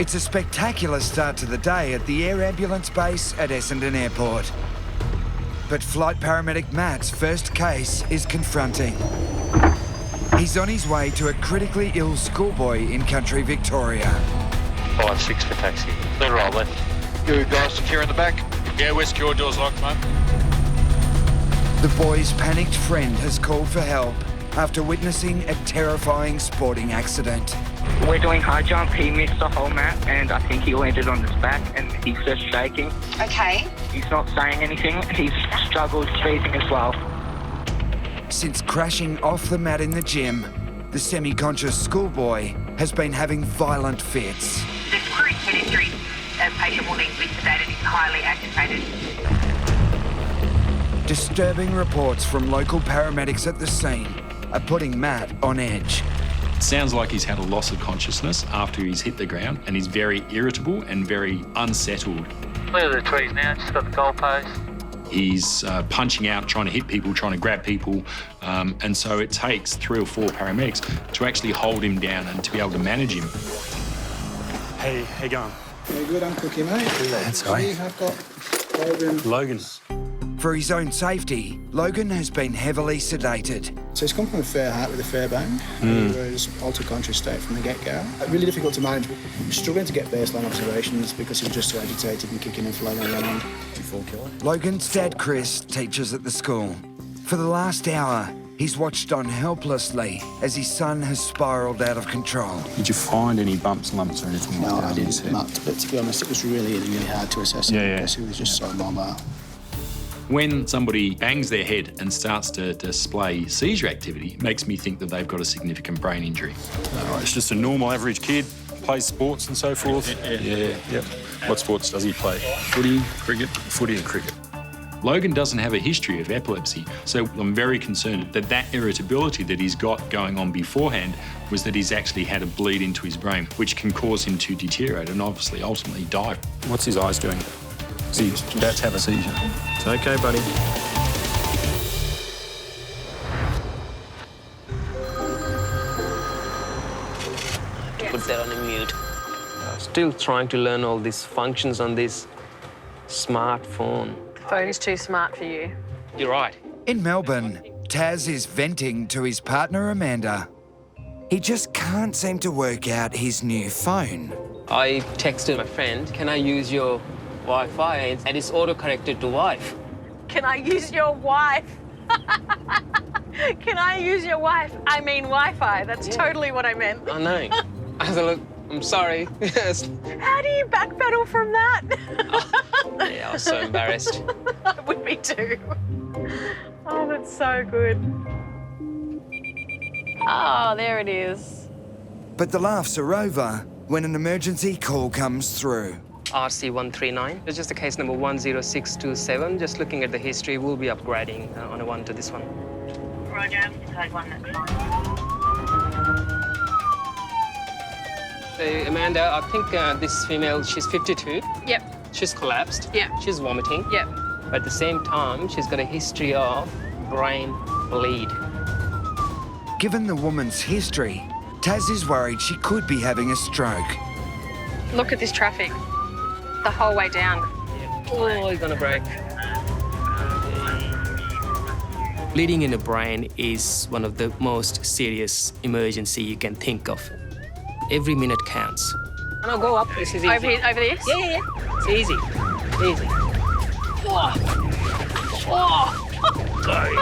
It's a spectacular start to the day at the air ambulance base at Essendon Airport. But flight paramedic Matt's first case is confronting. He's on his way to a critically ill schoolboy in country Victoria. 5-6 for taxi. Clear roll left. You guys secure in the back? Yeah, we're secure. Doors locked, mate. The boy's panicked friend has called for help after witnessing a terrifying sporting accident. We're doing high jump. He missed the whole mat and I think he landed on his back and he's just shaking. Okay. He's not saying anything. He's struggled breathing as well. Since crashing off the mat in the gym, the semi-conscious schoolboy has been having violent fits. There's crude head injury. A patient will need to be sedated. He's highly agitated. Disturbing reports from local paramedics at the scene are putting Matt on edge. It sounds like he's had a loss of consciousness after he's hit the ground, and he's very irritable and very unsettled. Clear the trees now, just got the goalpost. He's punching out, trying to hit people, trying to grab people, and so it takes 3 or 4 paramedics to actually hold him down and to be able to manage him. Hey, how you going? Very good, I'm cooking, mate. That's all right. We have got Logan. For his own safety, Logan has been heavily sedated. So he's come from a fair height with a fair bang. He was altered conscious state from the get-go. Really difficult to manage. We're struggling to get baseline observations because he was just so agitated and kicking and flying around. Logan's dad, Chris, teaches at the school. For the last hour, he's watched on helplessly as his son has spiralled out of control. Did you find any bumps, lumps or anything like that? No, I didn't, Matt, but to be honest, it was really hard to assess him because he was just so mobile. When somebody bangs their head and starts to display seizure activity, it makes me think that they've got a significant brain injury. It's just a normal average kid, plays sports and so forth. Yep. What sports does he play? Footy, cricket? Footy and cricket. Logan doesn't have a history of epilepsy, so I'm very concerned that that irritability that he's got going on beforehand was that he's actually had a bleed into his brain, which can cause him to deteriorate and obviously ultimately die. What's his eyes doing? Is he about to have a seizure? It's okay, buddy. Put that on a mute. Still trying to learn all these functions on this smartphone. Phone's too smart for you. You're right. In Melbourne, Taz is venting to his partner Amanda. He just can't seem to work out his new phone. I texted my friend, can I use your Wi-Fi? And it's auto-corrected to wife. Can I use your wife? Can I use your wife? I mean Wi-Fi. That's totally what I meant. I know. I said, look, I'm sorry. Yes. How do you backpedal from that? Yeah, I was so embarrassed. I would be too. Oh, that's so good. Oh, there it is. But the laughs are over when an emergency call comes through. RC139. It's just a case number 10627. Just looking at the history, we'll be upgrading on a 1 to this one. Roger, code 1, that's fine. So, Amanda, I think this female, she's 52. Yep. She's collapsed. Yep. She's vomiting. Yep. But at the same time, she's got a history of brain bleed. Given the woman's history, Taz is worried she could be having a stroke. Look at this traffic. The whole way down. Oh, he's gonna break. Bleeding in the brain is one of the most serious emergency you can think of. Every minute counts. No, go up. This is easy. Over here, over this? Yeah. It's easy. Easy. Oh. Sorry.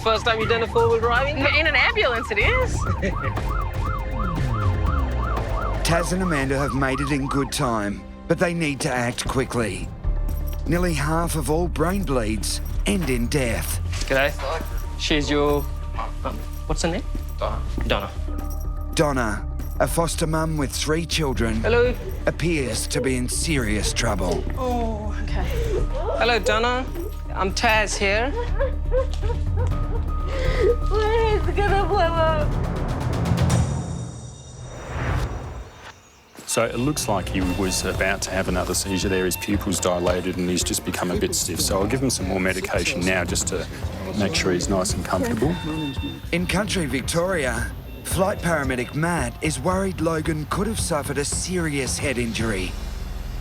First time you've done a four-wheel driving? In an ambulance, it is. Taz and Amanda have made it in good time, but they need to act quickly. Nearly half of all brain bleeds end in death. G'day. She's your... what's her name? Donna. Donna, a foster mum with 3 children, Hello. appears to be in serious trouble. Oh, okay. Hello, Donna. I'm Taz here. Please, gonna blow up. So it looks like he was about to have another seizure there. His pupils dilated and he's just become a bit stiff. So I'll give him some more medication now just to make sure he's nice and comfortable. In country Victoria, Flight Paramedic Matt is worried Logan could have suffered a serious head injury.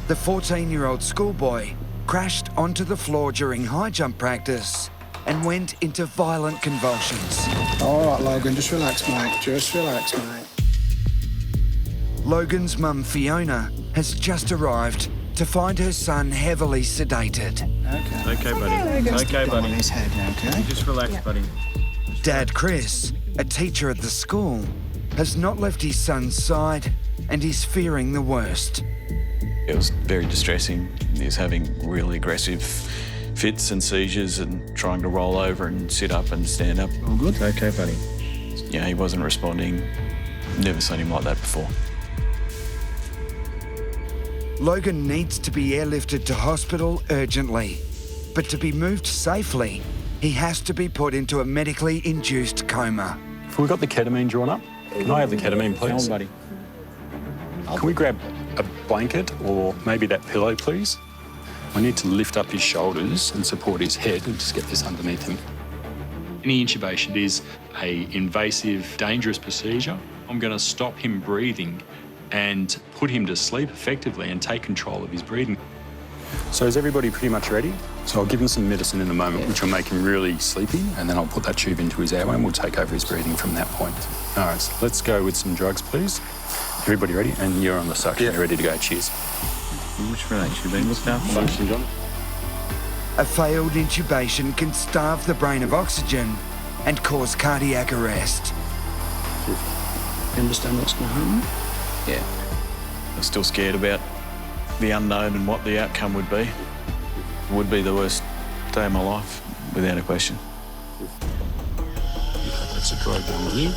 The 14-year-old schoolboy crashed onto the floor during high jump practice and went into violent convulsions. All right, Logan, just relax, mate. Just relax, mate. Logan's mum, Fiona, has just arrived to find her son heavily sedated. Okay. Okay, buddy. Okay, On buddy. his head, okay? Just relax, buddy. Dad Chris, a teacher at the school, has not left his son's side and is fearing the worst. It was very distressing. He was having really aggressive fits and seizures and trying to roll over and sit up and stand up. All good? Okay, buddy. Yeah, he wasn't responding. Never seen him like that before. Logan needs to be airlifted to hospital urgently, but to be moved safely, he has to be put into a medically induced coma. Have we got the ketamine drawn up? Can I have the ketamine, please? buddy. Can we grab a blanket or maybe that pillow, please? I need to lift up his shoulders and support his head and just get this underneath him. Any intubation is an invasive, dangerous procedure. I'm going to stop him breathing and put him to sleep effectively and take control of his breathing. So is everybody pretty much ready? So I'll give him some medicine in a moment, which will make him really sleepy, and then I'll put that tube into his airway and we'll take over his breathing from that point. All right, so let's go with some drugs, please. Everybody ready? And you're on the suction, You're ready to go. Cheers. Which relax you been looked after? Suction, John. A failed intubation can starve the brain of oxygen and cause cardiac arrest. You understand what's going to happen? Yeah. I'm still scared about the unknown and what the outcome would be. It would be the worst day of my life, without a question. That's a dry down here.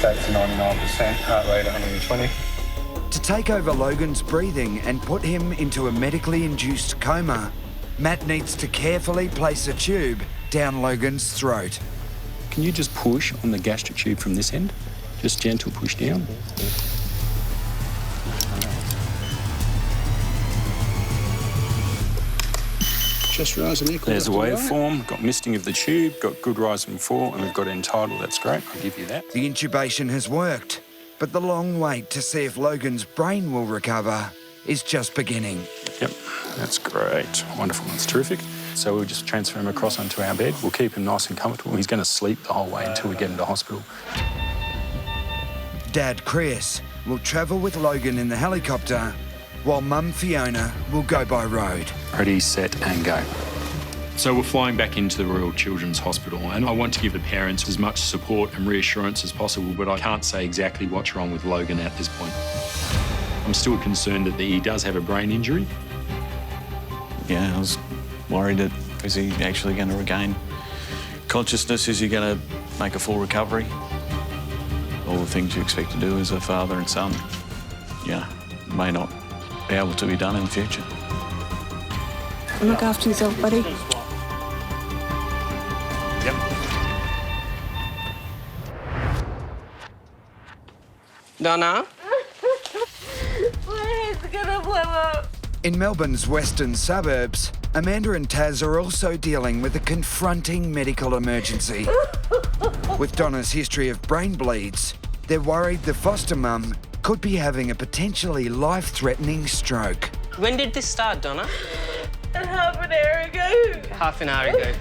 That's 99%, heart rate 120. To take over Logan's breathing and put him into a medically induced coma, Matt needs to carefully place a tube down Logan's throat. Can you just push on the gastric tube from this end? Just gentle push down. Just rise and equal. There's a left and right. waveform, got misting of the tube, got good rise and fall, and we've got entitled. That's great, I'll give you that. The intubation has worked, but the long wait to see if Logan's brain will recover is just beginning. Yep, that's great. Wonderful, that's terrific. So we'll just transfer him across onto our bed. We'll keep him nice and comfortable. He's going to sleep the whole way until we get him to hospital. Dad Chris will travel with Logan in the helicopter, while Mum Fiona will go by road. Ready, set, and go. So we're flying back into the Royal Children's Hospital, and I want to give the parents as much support and reassurance as possible, but I can't say exactly what's wrong with Logan at this point. I'm still concerned that he does have a brain injury. Yeah, I was worried that is he actually going to regain consciousness? Is he going to make a full recovery? All the things you expect to do as a father and son, may not be able to be done in the future. Look after yourself, buddy. Yep. Donna? My head's gonna blow up. In Melbourne's western suburbs, Amanda and Taz are also dealing with a confronting medical emergency. With Donna's history of brain bleeds, they're worried the foster mum could be having a potentially life-threatening stroke. When did this start, Donna? Half an hour ago. Half an hour ago.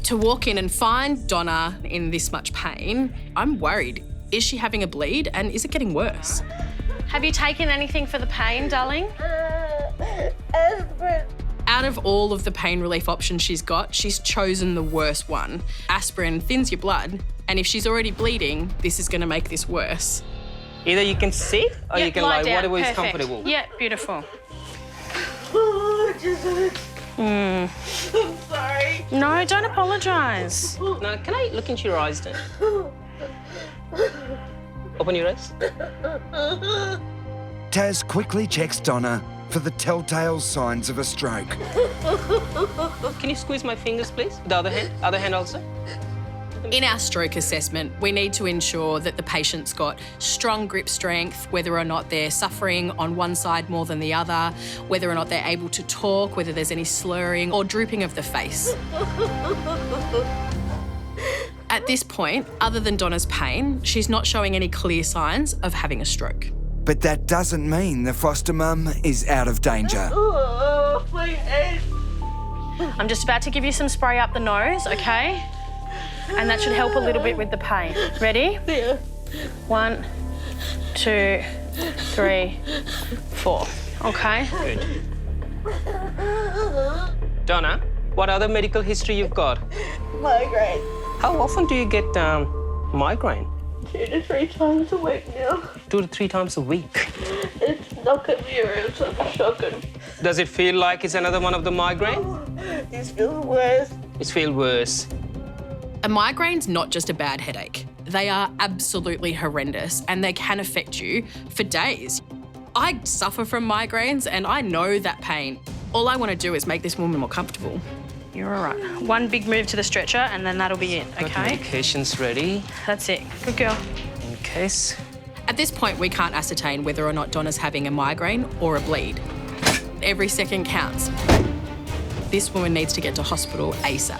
To walk in and find Donna in this much pain, I'm worried. Is she having a bleed and is it getting worse? Have you taken anything for the pain, darling? Aspirin. Out of all of the pain relief options she's got, she's chosen the worst one. Aspirin thins your blood, and if she's already bleeding, this is going to make this worse. Either you can sit or you can lie, whatever is comfortable. Yeah, beautiful. I'm sorry. No, don't apologise. No, can I look into your eyes then? Open your eyes. Taz quickly checks Donna for the telltale signs of a stroke. Can you squeeze my fingers, please? The other hand? Other hand also? In our stroke assessment, we need to ensure that the patient's got strong grip strength, whether or not they're suffering on one side more than the other, whether or not they're able to talk, whether there's any slurring or drooping of the face. At this point, other than Donna's pain, she's not showing any clear signs of having a stroke. But that doesn't mean the foster mum is out of danger. Oh, my head. I'm just about to give you some spray up the nose, okay? And that should help a little bit with the pain. Ready? Yeah. 1, 2, 3, 4. Okay? Good. Donna, what other medical history you've got? Migraine. How often do you get migraine? 2 to 3 times a week now. 2 to 3 times a week. It's knocking me around, so I'm shocking. Does it feel like it's another one of the migraine? It feels worse. It feels worse. A migraine's not just a bad headache. They are absolutely horrendous and they can affect you for days. I suffer from migraines and I know that pain. All I want to do is make this woman more comfortable. You're all right. One big move to the stretcher and then that'll be it, Got okay? medications ready. That's it. Good girl. In case. At this point, we can't ascertain whether or not Donna's having a migraine or a bleed. Every second counts. This woman needs to get to hospital ASAP.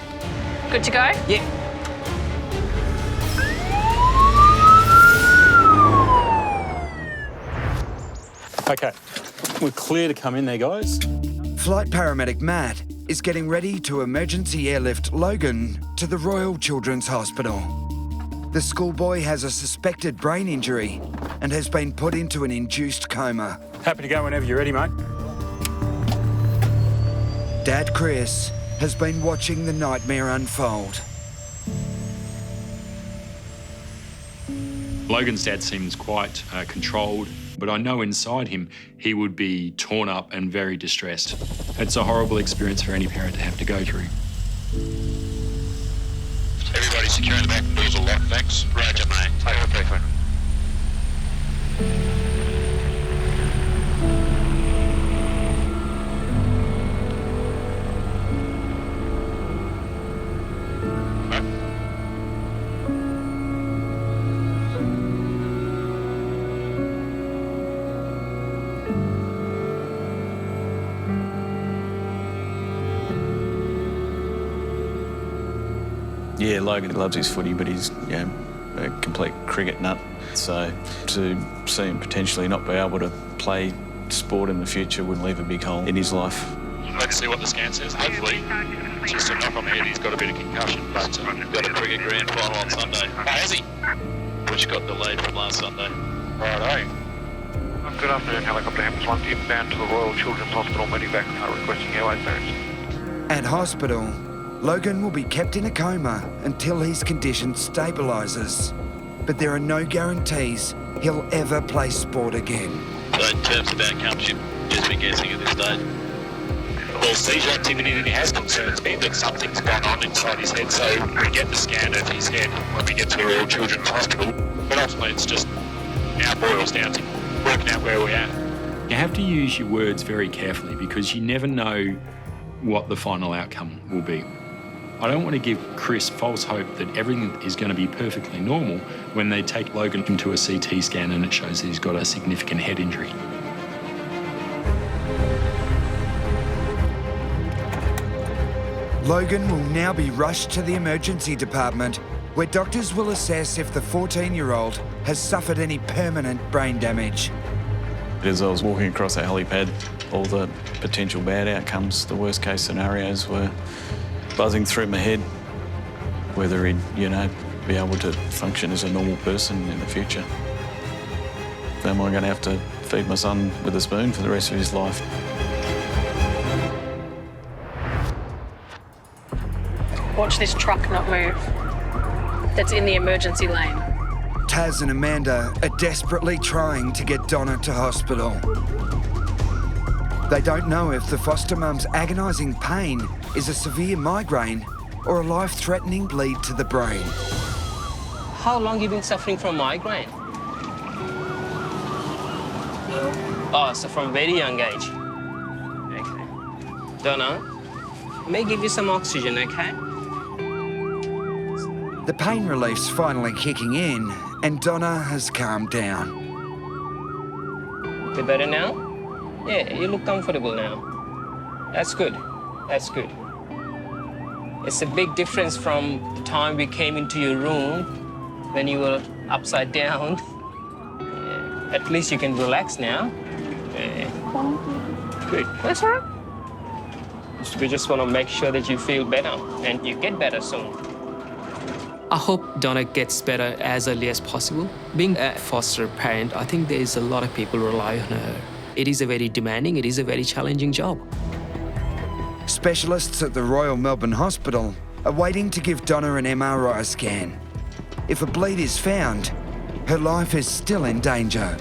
Good to go? Yeah. Okay, we're clear to come in there, guys. Flight Paramedic Matt is getting ready to emergency airlift Logan to the Royal Children's Hospital. The schoolboy has a suspected brain injury and has been put into an induced coma. Happy to go whenever you're ready, mate. Dad Chris has been watching the nightmare unfold. Logan's dad seems quite controlled, but I know inside him he would be torn up and very distressed. It's a horrible experience for any parent to have to go through. Everybody securing the back doors are locked, thanks. Roger, mate. Take it, take it. Yeah, Logan loves his footy, but he's a complete cricket nut. So to see him potentially not be able to play sport in the future would leave a big hole in his life. Let's see what the scan says. Hopefully, just a knock on the head, he's got a bit of concussion, but got a cricket grand final on Sunday. Oh, has he? Which got delayed from last Sunday. Righto. Good afternoon, helicopter ambulance 1 inbound to the Royal Children's Hospital Medivac requesting airway clearance. At hospital, Logan will be kept in a coma until his condition stabilises. But there are no guarantees he'll ever play sport again. So in terms of outcomes, you'd just be guessing at this stage? Well, seizure activity that he has concerns me that something's gone on inside his head, so we get the scan of his head when we get to the Royal Children's Hospital. But ultimately it's just now boils down to working out where we're at. You have to use your words very carefully because you never know what the final outcome will be. I don't want to give Chris false hope that everything is going to be perfectly normal when they take Logan into a CT scan and it shows that he's got a significant head injury. Logan will now be rushed to the emergency department where doctors will assess if the 14-year-old has suffered any permanent brain damage. As I was walking across the helipad, all the potential bad outcomes, the worst case scenarios were buzzing through my head, whether he'd, be able to function as a normal person in the future. Am I going to have to feed my son with a spoon for the rest of his life? Watch this truck not move. That's in the emergency lane. Taz and Amanda are desperately trying to get Donna to hospital. They don't know if the foster mum's agonising pain is a severe migraine or a life-threatening bleed to the brain. How long have you been suffering from migraine? Oh, so from very young age. Okay. Donna, may give you some oxygen, okay? The pain relief's finally kicking in and Donna has calmed down. You better now? Yeah, you look comfortable now. That's good. That's good. It's a big difference from time we came into your room when you were upside down. At least you can relax now. Good. That's all right. We just want to make sure that you feel better and you get better soon. I hope Donna gets better as early as possible. Being a foster parent, I think there's a lot of people rely on her. It is a very demanding, it is a very challenging job. Specialists at the Royal Melbourne Hospital are waiting to give Donna an MRI scan. If a bleed is found, her life is still in danger.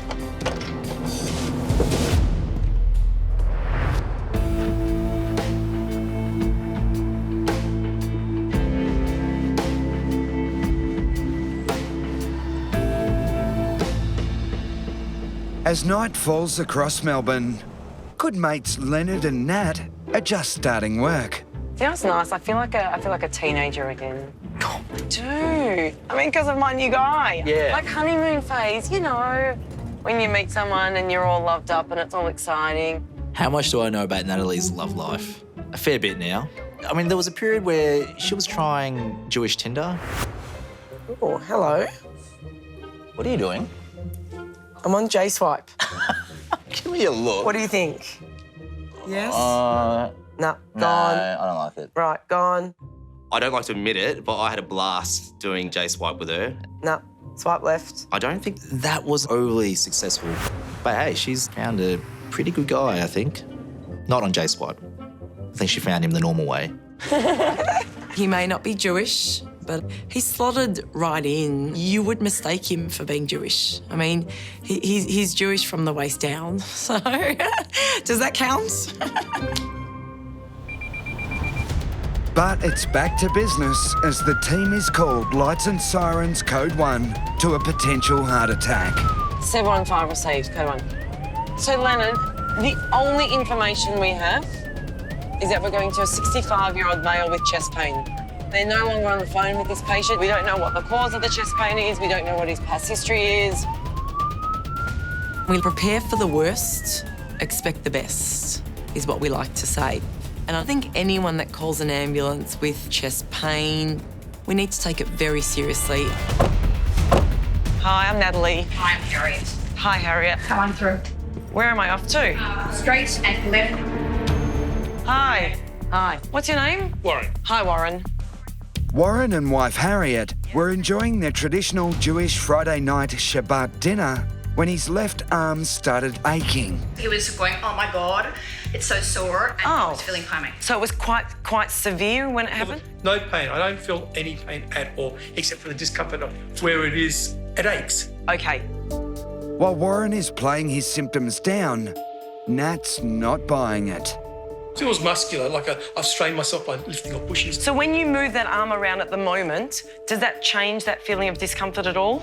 As night falls across Melbourne, good mates Leonard and Nat are just starting work. Feels nice. I feel like a teenager again. I do. I mean, because of my new guy. Yeah. Like honeymoon phase, you know, when you meet someone and you're all loved up and it's all exciting. How much do I know about Natalie's love life? A fair bit now. I mean, there was a period where she was trying Jewish Tinder. Oh, hello. What are you doing? I'm on J-Swipe. Give me a look. What do you think? Yes? No, gone. I don't like it. Right, gone. I don't like to admit it, but I had a blast doing J-Swipe with her. No, swipe left. I don't think that was overly successful. But hey, she's found a pretty good guy, I think. Not on J-Swipe. I think she found him the normal way. He may not be Jewish, but he slotted right in. You would mistake him for being Jewish. I mean, he's Jewish from the waist down, so does that count? But it's back to business as the team is called Lights and Sirens Code 1 to a potential heart attack. 715 received, code 1. So, Leonard, the only information we have is that we're going to a 65-year-old male with chest pain. They're no longer on the phone with this patient. We don't know what the cause of the chest pain is. We don't know what his past history is. We prepare for the worst, expect the best, is what we like to say. And I think anyone that calls an ambulance with chest pain, we need to take it very seriously. Hi, I'm Natalie. Hi, I'm Harriet. Hi, Harriet. Come on through. Where am I off to? Straight and left. Hi. Hi. What's your name? Warren. Hi, Warren. Warren and wife Harriet were enjoying their traditional Jewish Friday night Shabbat dinner when his left arm started aching. He was going, oh my God, it's so sore, and he was feeling pain. So it was quite severe when it happened? No pain. I don't feel any pain at all, except for the discomfort of where it is, it aches. Okay. While Warren is playing his symptoms down, Nat's not buying it. It feels muscular, like I've strained myself by lifting or pushing. So when you move that arm around at the moment, does that change that feeling of discomfort at all?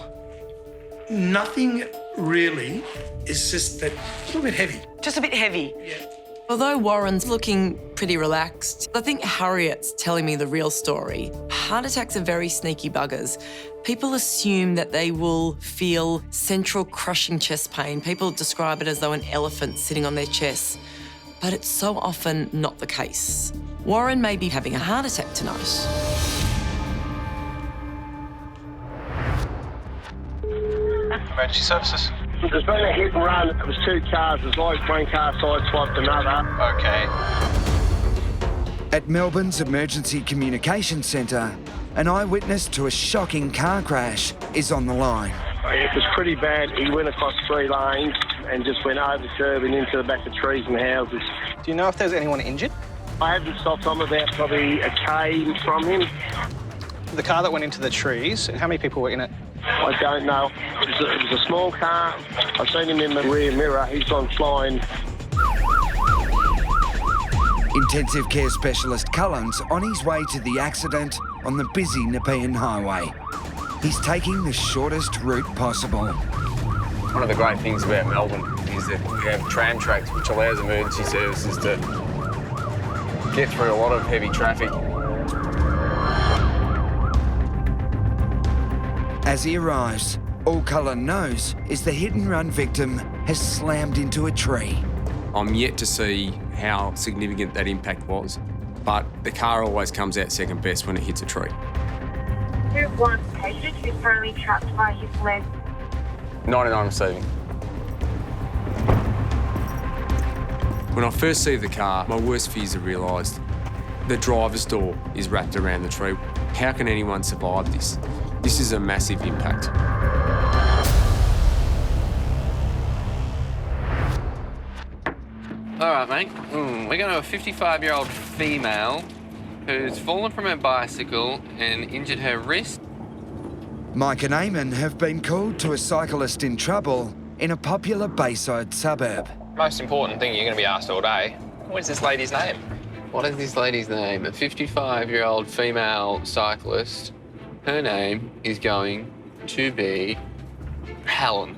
Nothing really. It's just that a little bit heavy. Just a bit heavy? Yeah. Although Warren's looking pretty relaxed, I think Harriet's telling me the real story. Heart attacks are very sneaky buggers. People assume that they will feel central crushing chest pain. People describe it as though an elephant's sitting on their chest, but it's so often not the case. Warren may be having a heart attack tonight. Emergency services. There's been a hit and run. It was two cars. There's like one car sideswiped another. Okay. At Melbourne's Emergency Communication Centre, an eyewitness to a shocking car crash is on the line. It was pretty bad. He went across 3 lanes and just went over the curb and into the back of trees and houses. Do you know if there's anyone injured? I hadn't stopped. I'm about probably a K from him. The car that went into the trees, how many people were in it? I don't know. It was a small car. I've seen him in the rear mirror. He's gone flying. Intensive care specialist Cullen's on his way to the accident on the busy Nepean Highway. He's taking the shortest route possible. One of the great things about Melbourne is that we have tram tracks, which allows emergency services to get through a lot of heavy traffic. As he arrives, all Cullen knows is the hit-and-run victim has slammed into a tree. I'm yet to see how significant that impact was, but the car always comes out second best when it hits a tree. Group 1 patient who's currently trapped by his leg. 99 receiving. When I first see the car, my worst fears are realised. The driver's door is wrapped around the tree. How can anyone survive this? This is a massive impact. All right, mate. We're going to a 55-year-old female who's fallen from her bicycle and injured her wrist. Mike and Eamon have been called to a cyclist in trouble in a popular Bayside suburb. Most important thing you're going to be asked all day, what's this lady's name? What is this lady's name? A 55-year-old female cyclist. Her name is going to be Helen.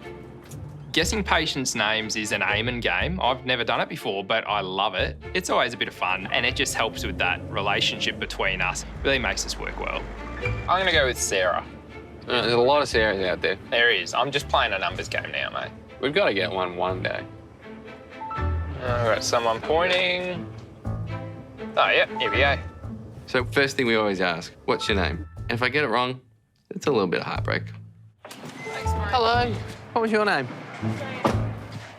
Guessing patients' names is an Eamon game. I've never done it before, but I love it. It's always a bit of fun, and it just helps with that relationship between us. Really makes us work well. I'm going to go with Sarah. There's a lot of Sarahs out there. There is. I'm just playing a numbers game now, mate. We've got to get one day. I've got someone pointing. Oh, yeah, here we go. So first thing we always ask, what's your name? And if I get it wrong, it's a little bit of heartbreak. Hello, what was your name?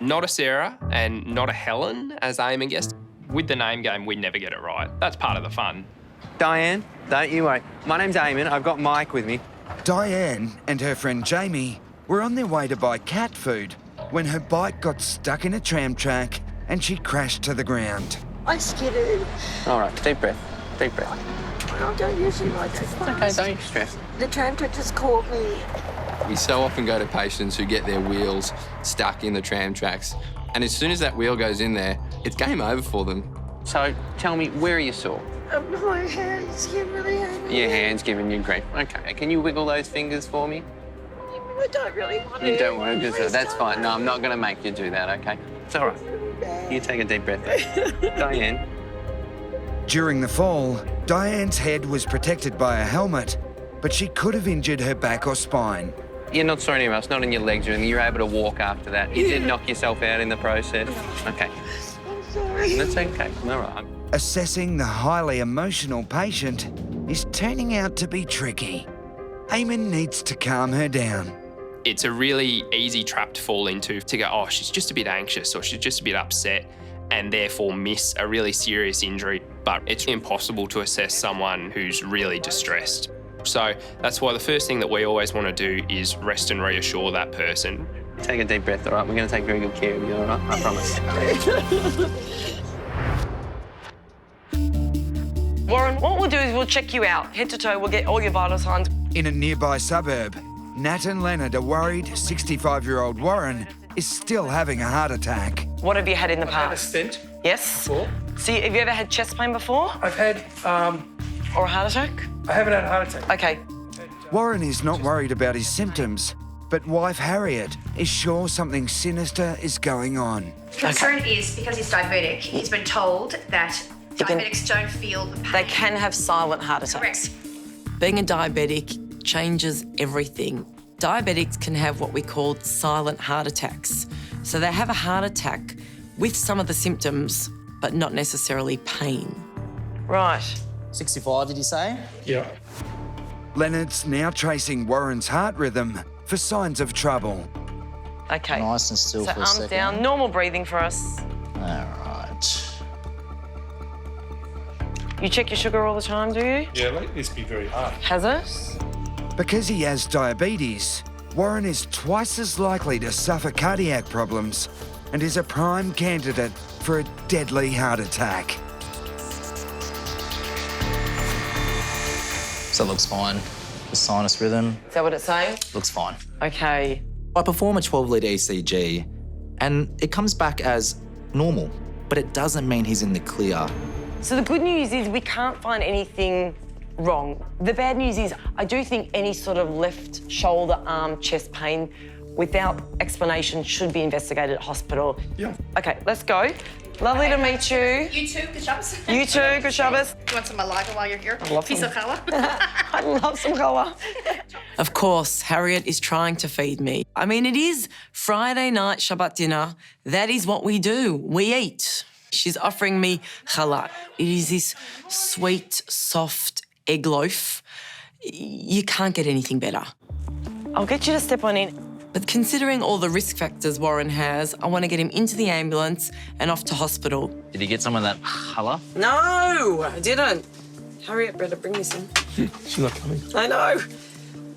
Not a Sarah and not a Helen, as Eamon guessed. With the name game, we never get it right. That's part of the fun. Diane, don't you worry. My name's Eamon. I've got Mike with me. Diane and her friend Jamie were on their way to buy cat food when her bike got stuck in a tram track and she crashed to the ground. I skidded. All right, deep breath, deep breath. I don't usually like to fast. Okay, don't stress. The tram track just caught me. We so often go to patients who get their wheels stuck in the tram tracks, and as soon as that wheel goes in there, it's game over for them. So tell me, where are you sore? My hands get really angry. Your hand's giving you grief. Okay, can you wiggle those fingers for me? I don't really want to. You don't want to do that. That's fine. No, I'm not going to make you do that, okay? It's all right. You take a deep breath. Diane. During the fall, Diane's head was protected by a helmet, but she could have injured her back or spine. You're not sore anywhere else, not in your legs or anything. You're able to walk after that. You did knock yourself out in the process. Okay. I'm sorry. That's okay. All right. Assessing the highly emotional patient is turning out to be tricky. Eamon needs to calm her down. It's a really easy trap to fall into, to go, oh, she's just a bit anxious or she's just a bit upset, and therefore miss a really serious injury. But it's impossible to assess someone who's really distressed. So that's why the first thing that we always want to do is rest and reassure that person. Take a deep breath, all right? We're going to take very good care of you, all right? I promise. Warren, what we'll do is we'll check you out, head to toe. We'll get all your vital signs. In a nearby suburb, Nat and Leonard are worried 65-year-old Warren is still having a heart attack. What have you had in the I've had a past? stent. Yes. Before. See, have you ever had chest pain before? I've had... Or a heart attack? I haven't had a heart attack. Okay. Warren is not worried about his symptoms, but wife Harriet is sure something sinister is going on. Concern is because he's diabetic, he's been told that diabetics don't feel the pain. They can have silent heart attacks. Correct. Being a diabetic changes everything. Diabetics can have what we call silent heart attacks. So they have a heart attack with some of the symptoms, but not necessarily pain. Right. 65, did you say? Yeah. Leonard's now tracing Warren's heart rhythm for signs of trouble. Okay. Nice and still so for a arms second. down, normal breathing for us. All right. You check your sugar all the time, do you? Yeah, let this be very hard. Has it? Because he has diabetes, Warren is twice as likely to suffer cardiac problems and is a prime candidate for a deadly heart attack. So it looks fine. The sinus rhythm Is that what it's saying? looks fine. Okay. I perform a 12-lead ECG and it comes back as normal, but it doesn't mean he's in the clear. So the good news is we can't find anything wrong. The bad news is I do think any sort of left shoulder, arm, chest pain without explanation should be investigated at hospital. Yeah. Okay, let's go. Lovely to meet you. You too, good Shabbos. You too, good Shabbos. You want some malaga while you're here? I love Piece some. of challah? I love some colour. Of course, Harriet is trying to feed me. I mean, it is Friday night Shabbat dinner. That is what we do. We eat. She's offering me challah. It is this sweet, soft egg loaf. you can't get anything better. I'll get you to step on in. But considering all the risk factors Warren has, I want to get him into the ambulance and off to hospital. Did he get some of that colour? No, I didn't. Hurry up, Brenda, bring this in. She's not coming. I know.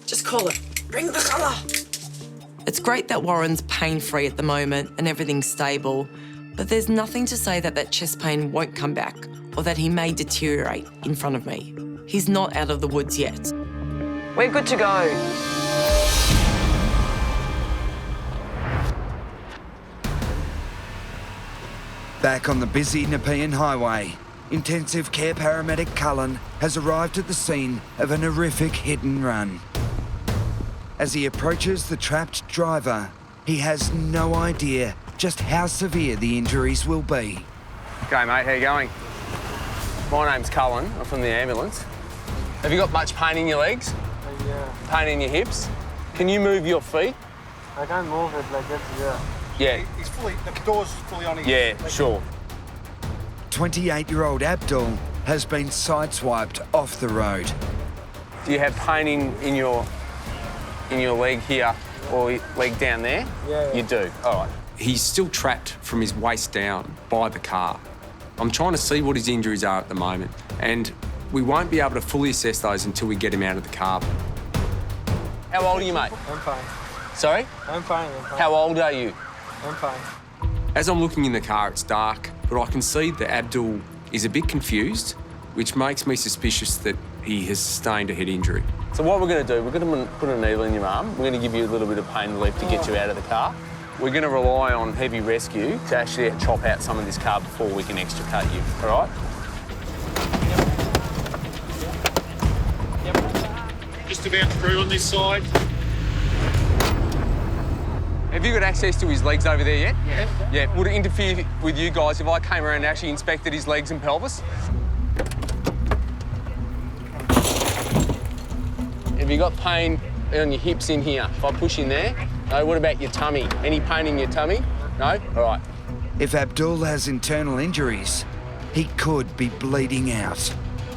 Just call it. Bring the colour. It's great that Warren's pain-free at the moment and everything's stable, but there's nothing to say that that chest pain won't come back or that he may deteriorate in front of me. He's not out of the woods yet. We're good to go. Back on the busy Nepean Highway, intensive care paramedic Cullen has arrived at the scene of an horrific hit and run. As he approaches the trapped driver, he has no idea just how severe the injuries will be. Okay, mate, how you going? My name's Cullen. I'm from the ambulance. Have you got much pain in your legs? Yeah. Pain in your hips? Can you move your feet? I can't move it like that, yeah. Yeah. He's fully, the door's fully on his... Yeah, sure. 28-year-old Abdul has been sideswiped off the road. Do you have pain in your leg here or leg down there? Yeah. You do? All right. He's still trapped from his waist down by the car. I'm trying to see what his injuries are at the moment, and we won't be able to fully assess those until we get him out of the car. How old are you, mate? I'm fine. Sorry? I'm fine. How old are you? I'm fine. As I'm looking in the car, it's dark, but I can see that Abdul is a bit confused, which makes me suspicious that he has sustained a head injury. So what we're going to do, we're going to put a needle in your arm. We're going to give you a little bit of pain relief to get you out of the car. We're going to rely on heavy rescue to actually chop out some of this car before we can extricate you, all right? Just about through on this side. Have you got access to his legs over there yet? Yeah. Yeah, would it interfere with you guys if I came around and actually inspected his legs and pelvis? Have you got pain on your hips in here? If I push in there? No, what about your tummy? Any pain in your tummy? No? All right. If Abdul has internal injuries, he could be bleeding out.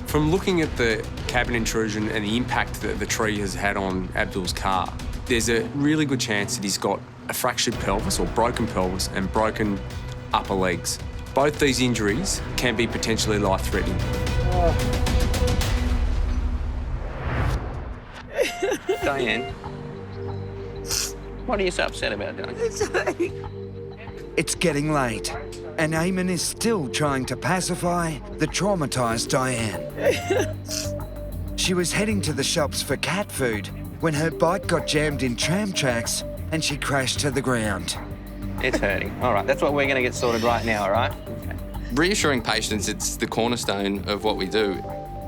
From looking at the cabin intrusion and the impact that the tree has had on Abdul's car, there's a really good chance that he's got a fractured pelvis or broken pelvis and broken upper legs. Both these injuries can be potentially life-threatening. Diane, what are you so upset about, Diane? Sorry. It's getting late, and Eamon is still trying to pacify the traumatised Diane. She was heading to the shops for cat food when her bike got jammed in tram tracks and she crashed to the ground. It's hurting. All right, that's what we're going to get sorted right now, all right? Okay. Reassuring patients, it's the cornerstone of what we do.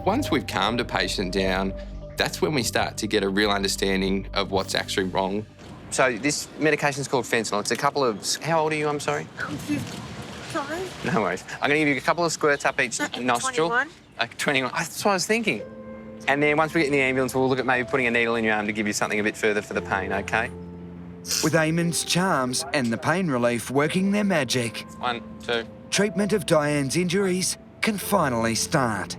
Once we've calmed a patient down, that's when we start to get a real understanding of what's actually wrong. So this medication's called fentanyl. It's a couple of... How old are you, I'm sorry? I'm 55. No worries. I'm going to give you a couple of squirts up each nostril. 21. 21. That's what I was thinking. And then once we get in the ambulance, we'll look at maybe putting a needle in your arm to give you something a bit further for the pain, OK? With Eamon's charms and the pain relief working their magic, 1, 2. treatment of Diane's injuries can finally start.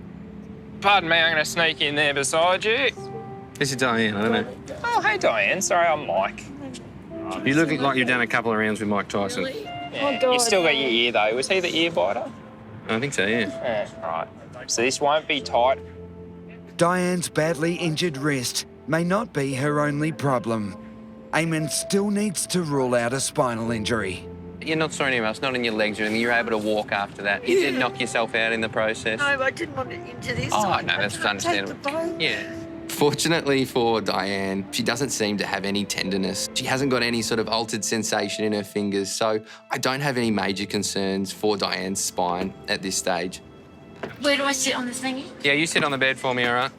Pardon me, I'm going to sneak in there beside you. This is Diane, I don't know. Oh, hey, Diane. Sorry, I'm Mike. You look like you've done a couple of rounds with Mike Tyson. Yeah, you still got your ear, though. Was he the ear biter? I think so, yeah. Yeah, right. So this won't be tight. Diane's badly injured wrist may not be her only problem. Eamon still needs to rule out a spinal injury. You're not sore anywhere else, not in your legs or anything. You're able to walk after that. You did knock yourself out in the process. No, I didn't want to injure this. Oh, no, that's understandable. Yeah. Fortunately for Diane, she doesn't seem to have any tenderness. She hasn't got any sort of altered sensation in her fingers, so I don't have any major concerns for Diane's spine at this stage. Where do I sit on this thingy? Yeah, you sit on the bed for me, all right?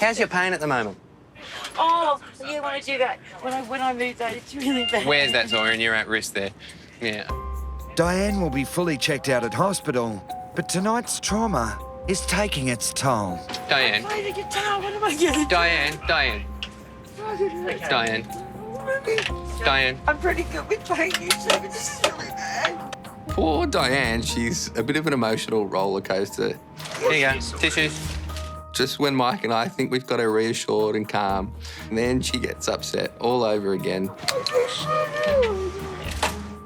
How's your pain at the moment? Oh, yeah, when I do that, when I move that, it's really bad. Where's that, Zora? And you're at risk there. Yeah. Diane will be fully checked out at hospital, but tonight's trauma is taking its toll. Diane. I'm playing the guitar, what am I doing? Diane. I'm pretty good with pain usually, but this is really bad. Poor Diane, she's a bit of an emotional roller coaster. Here you go, tissues. Just when Mike and I think we've got her reassured and calm, and then she gets upset all over again.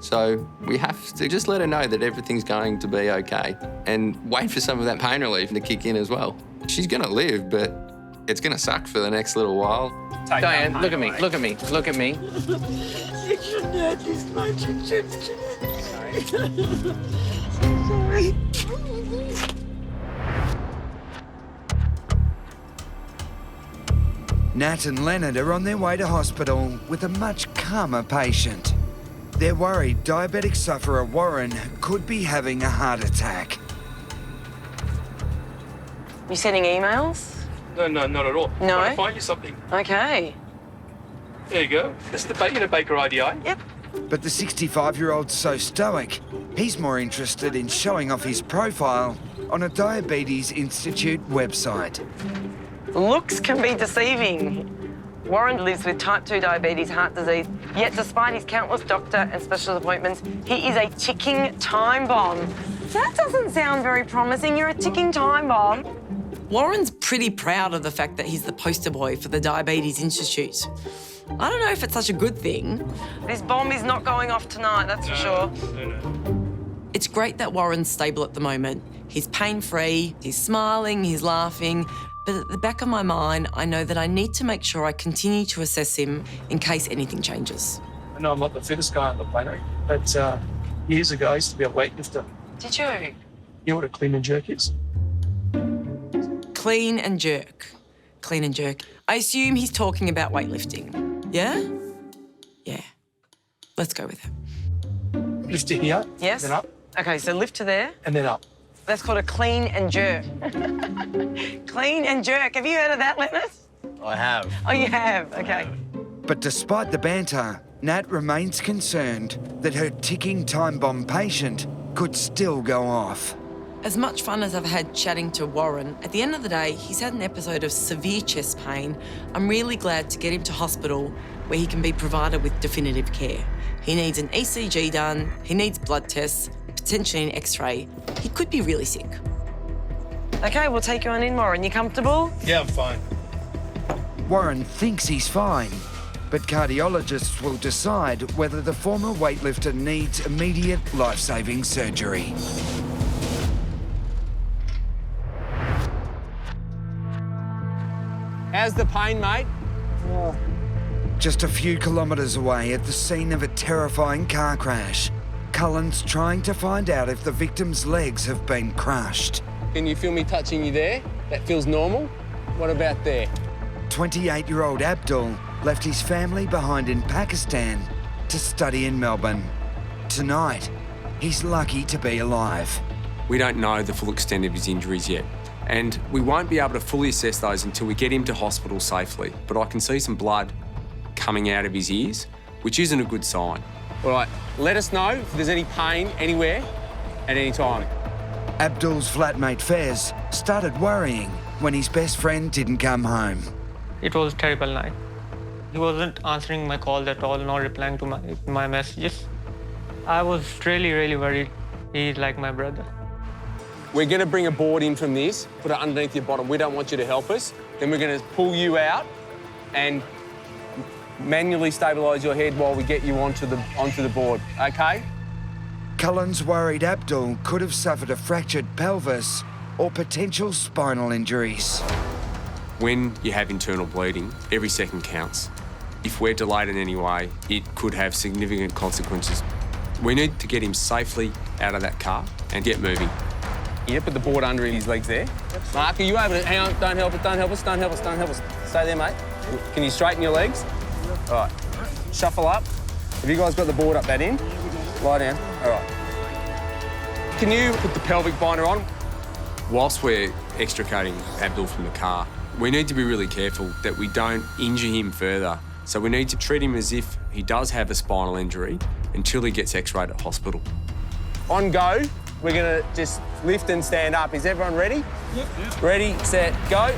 So we have to just let her know that everything's going to be okay and wait for some of that pain relief to kick in as well. She's going to live, but it's going to suck for the next little while. Diane, look at me, look at me, look at me. You shouldn't have this much. Sorry. Nat and Leonard are on their way to hospital with a much calmer patient. They're worried diabetic sufferer Warren could be having a heart attack. You sending emails? No, not at all. No? I'll find you something. Okay. There you go. That's the Baker IDI. Yep. But the 65-year-old's so stoic, he's more interested in showing off his profile on a Diabetes Institute website. Looks can be deceiving. Warren lives with type 2 diabetes, heart disease, yet despite his countless doctor and specialist appointments, he is a ticking time bomb. That doesn't sound very promising. You're a ticking time bomb. Warren's pretty proud of the fact that he's the poster boy for the Diabetes Institute. I don't know if it's such a good thing. This bomb is not going off tonight, that's for sure. It's great that Warren's stable at the moment. He's pain-free, he's smiling, he's laughing, but at the back of my mind, I know that I need to make sure I continue to assess him in case anything changes. I know I'm not the fittest guy on the planet, but years ago I used to be a weightlifter. Did you? You know what a clean and jerk is? Clean and jerk. Clean and jerk. I assume he's talking about weightlifting. Yeah? Yeah. Let's go with it. Lift to here, Yes? then up, Okay, so lift to there. and then up. That's called a clean and jerk. Clean and jerk. Have you heard of that, Leonard? I have. Oh, you have? Okay. But despite the banter, Nat remains concerned that her ticking time bomb patient could still go off. As much fun as I've had chatting to Warren, at the end of the day, he's had an episode of severe chest pain. I'm really glad to get him to hospital where he can be provided with definitive care. He needs an ECG done, he needs blood tests, potentially an X-ray. He could be really sick. Okay, we'll take you on in, Warren. You comfortable? Yeah, I'm fine. Warren thinks he's fine, but cardiologists will decide whether the former weightlifter needs immediate life-saving surgery. How's the pain, mate? Just a few kilometres away at the scene of a terrifying car crash, Cullen's trying to find out if the victim's legs have been crushed. Can you feel me touching you there? That feels normal. What about there? 28-year-old Abdul left his family behind in Pakistan to study in Melbourne. Tonight, he's lucky to be alive. We don't know the full extent of his injuries yet, and we won't be able to fully assess those until we get him to hospital safely. But I can see some blood coming out of his ears, which isn't a good sign. All right, let us know if there's any pain anywhere at any time. Abdul's flatmate Fez started worrying when his best friend didn't come home. It was a terrible night. He wasn't answering my calls at all, not replying to my messages. I was really, really worried. He's like my brother. We're going to bring a board in from this, put it underneath your bottom. We don't want you to help us. Then we're going to pull you out and manually stabilise your head while we get you onto the board, okay? Cullen's worried Abdul could have suffered a fractured pelvis or potential spinal injuries. When you have internal bleeding, every second counts. If we're delayed in any way, it could have significant consequences. We need to get him safely out of that car and get moving. Yeah, put the board under his legs there. Mark, are you able to... Hang on, don't help us, don't help us, don't help us, don't help us. Stay there, mate. Can you straighten your legs? All right. Shuffle up. Have you guys got the board up that end? Lie down. All right. Can you put the pelvic binder on? Whilst we're extricating Abdul from the car, we need to be really careful that we don't injure him further. So we need to treat him as if he does have a spinal injury until he gets x-rayed at hospital. On go, we're going to just lift and stand up. Is everyone ready? Yep. Ready, set, go.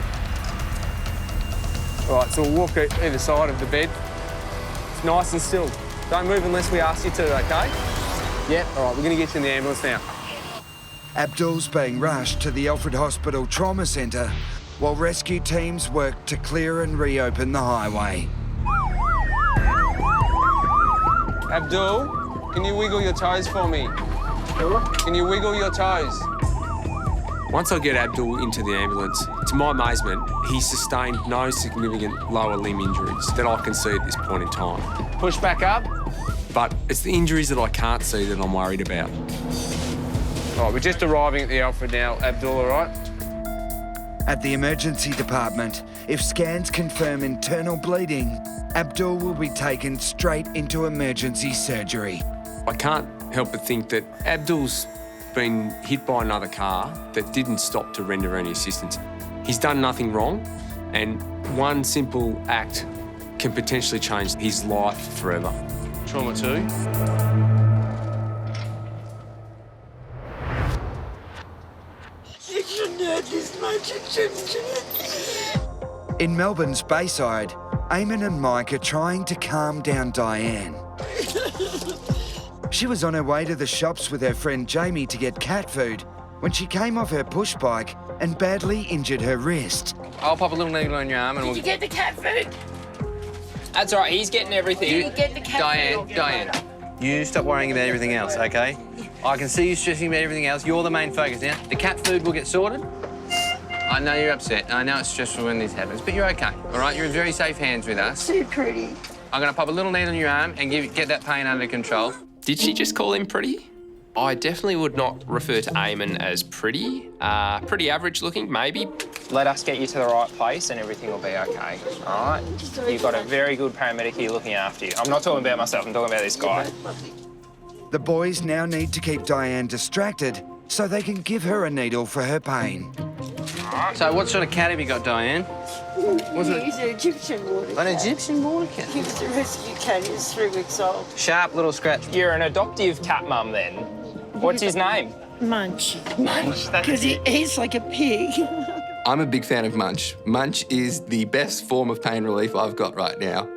All right, so we'll walk either side of the bed. It's nice and still. Don't move unless we ask you to, okay? Yep, all right, we're going to get you in the ambulance now. Abdul's being rushed to the Alfred Hospital Trauma Centre while rescue teams worked to clear and reopen the highway. Abdul, can you wiggle your toes for me? Can you wiggle your toes? Once I get Abdul into the ambulance, to my amazement, he sustained no significant lower limb injuries that I can see at this point in time. Push back up. But it's the injuries that I can't see that I'm worried about. All right, we're just arriving at the Alfred now. Abdul, all right? At the emergency department, if scans confirm internal bleeding, Abdul will be taken straight into emergency surgery. I can't help but think that Abdul's been hit by another car that didn't stop to render any assistance. He's done nothing wrong, and one simple act can potentially change his life forever. Trauma 2. You shouldn't hurt this much. You shouldn't. In Melbourne's Bayside, Eamon and Mike are trying to calm down Diane. She was on her way to the shops with her friend Jamie to get cat food when she came off her push bike and badly injured her wrist. I'll pop a little needle on your arm and Did you get the cat food? That's all right, he's getting everything. Did you get the cat food? Diane, you stop worrying about everything else, okay? I can see you stressing about everything else. You're the main focus now. The cat food will get sorted. I know you're upset. I know it's stressful when this happens, but you're okay, all right? You're in very safe hands with us. So pretty. I'm going to pop a little needle on your arm and get that pain under control. Did she just call him pretty? I definitely would not refer to Eamon as pretty. Pretty average looking, maybe. Let us get you to the right place and everything will be okay, all right? You've got a very good paramedic here looking after you. I'm not talking about myself, I'm talking about this guy. The boys now need to keep Diane distracted so they can give her a needle for her pain. So what sort of cat have you got, Diane? He's an Egyptian water cat. An Egyptian water cat? He was a rescue cat. He was 3 weeks old. Sharp little scratch. You're an adoptive cat mum then. What's his name? Munch. Munch. Because he eats like a pig. I'm a big fan of Munch. Munch is the best form of pain relief I've got right now.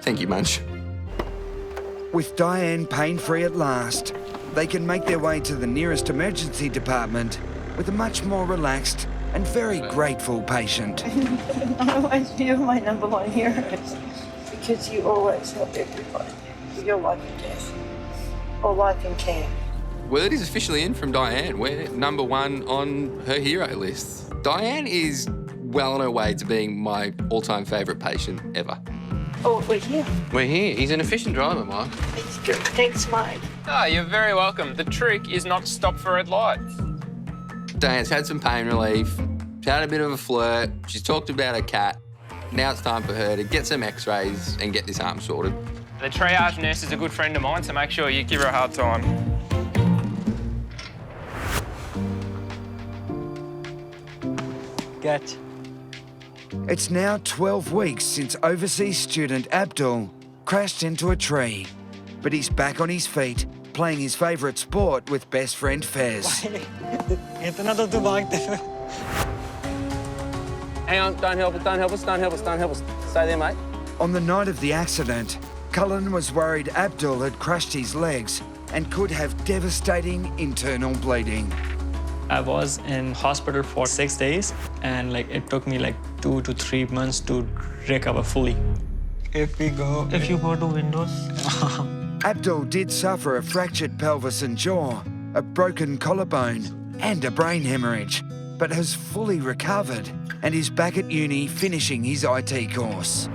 Thank you, Munch. With Diane pain-free at last, they can make their way to the nearest emergency department with a much more relaxed and very grateful patient. I always feel my #1 hero because you always help everybody with your life and death or life and care. Word is officially in from Diane. We're #1 on her hero list. Diane is well on her way to being my all-time favourite patient ever. Oh, we're here. We're here. He's an efficient driver, Mike. It's good. Thanks, Mike. Oh, you're very welcome. The trick is not to stop for red lights. Diane's had some pain relief. She's had a bit of a flirt. She's talked about her cat. Now it's time for her to get some x-rays and get this arm sorted. The triage nurse is a good friend of mine, so make sure you give her a hard time. Get. It's now 12 weeks since overseas student Abdul crashed into a tree, but he's back on his feet, playing his favourite sport with best friend Fez. Hang on, don't help us, don't help us, don't help us, don't help us. Stay there, mate. On the night of the accident, Cullen was worried Abdul had crushed his legs and could have devastating internal bleeding. I was in hospital for 6 days, and it took me 2 to 3 months to recover fully. If you go to Windows. Abdul did suffer a fractured pelvis and jaw, a broken collarbone, and a brain hemorrhage, but has fully recovered and is back at uni finishing his IT course.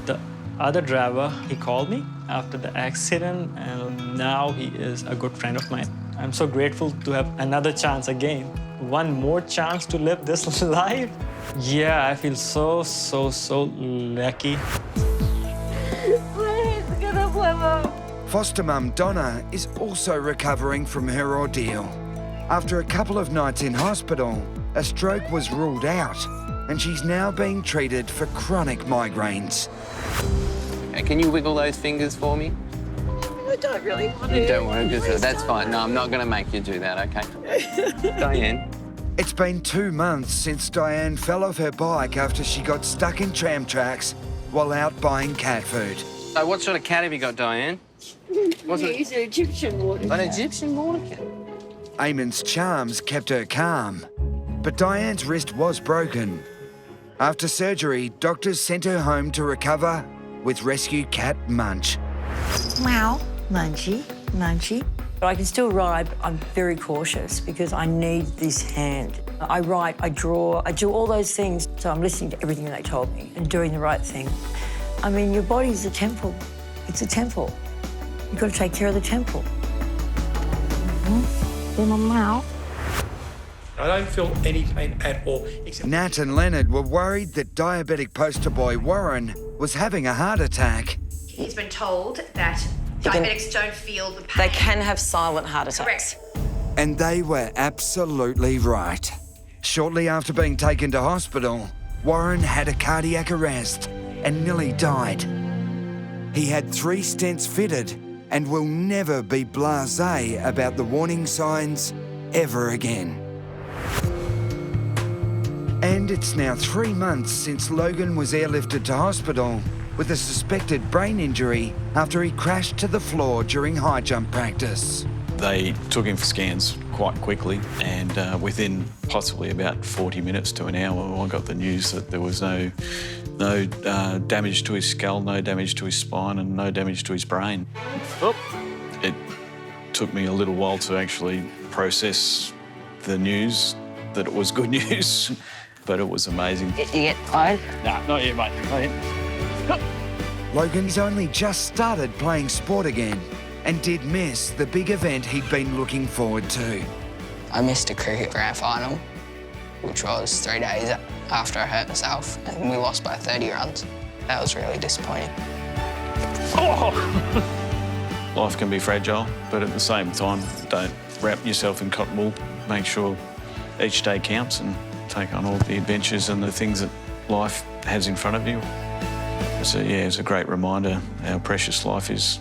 The other driver, he called me after the accident, and now he is a good friend of mine. I'm so grateful to have another chance again. One more chance to live this life. Yeah, I feel so lucky. Foster mum Donna is also recovering from her ordeal. After a couple of nights in hospital, a stroke was ruled out, and she's now being treated for chronic migraines. Can you wiggle those fingers for me? I don't really want to. You don't want to? That's fine. No, I'm not going to make you do that, okay? Diane. It's been 2 months since Diane fell off her bike after she got stuck in tram tracks while out buying cat food. So what sort of cat have you got, Diane? He's an Egyptian water cat. An Egyptian water cat? Eamon's charms kept her calm, but Diane's wrist was broken After surgery, doctors sent her home to recover with rescue cat Munch. Meow. Munchy, munchy. But I can still ride. I'm very cautious because I need this hand. I write, I draw, I do all those things. So I'm listening to everything they told me and doing the right thing. I mean, your body's a temple. It's a temple. You've got to take care of the temple. In my mouth. I don't feel any pain at all. Nat and Leonard were worried that diabetic poster boy Warren was having a heart attack. He's been told that diabetics don't feel the pain. They can have silent heart attacks. Correct. And they were absolutely right. Shortly after being taken to hospital, Warren had a cardiac arrest and nearly died. He had 3 stents fitted and will never be blasé about the warning signs ever again. And it's now 3 months since Logan was airlifted to hospital with a suspected brain injury after he crashed to the floor during high jump practice. They took him for scans quite quickly, and within possibly about 40 minutes to an hour, I got the news that there was no damage to his skull, no damage to his spine, and no damage to his brain. It took me a little while to actually process the news that it was good news, but it was amazing. You get tired? Nah, not yet, mate. Not yet. Logan's only just started playing sport again and did miss the big event he'd been looking forward to. I missed a cricket grand final, which was 3 days after I hurt myself, and we lost by 30 runs. That was really disappointing. Life can be fragile, but at the same time, don't wrap yourself in cotton wool. Make sure each day counts and take on all the adventures and the things that life has in front of you. So yeah, it's a great reminder how precious life is.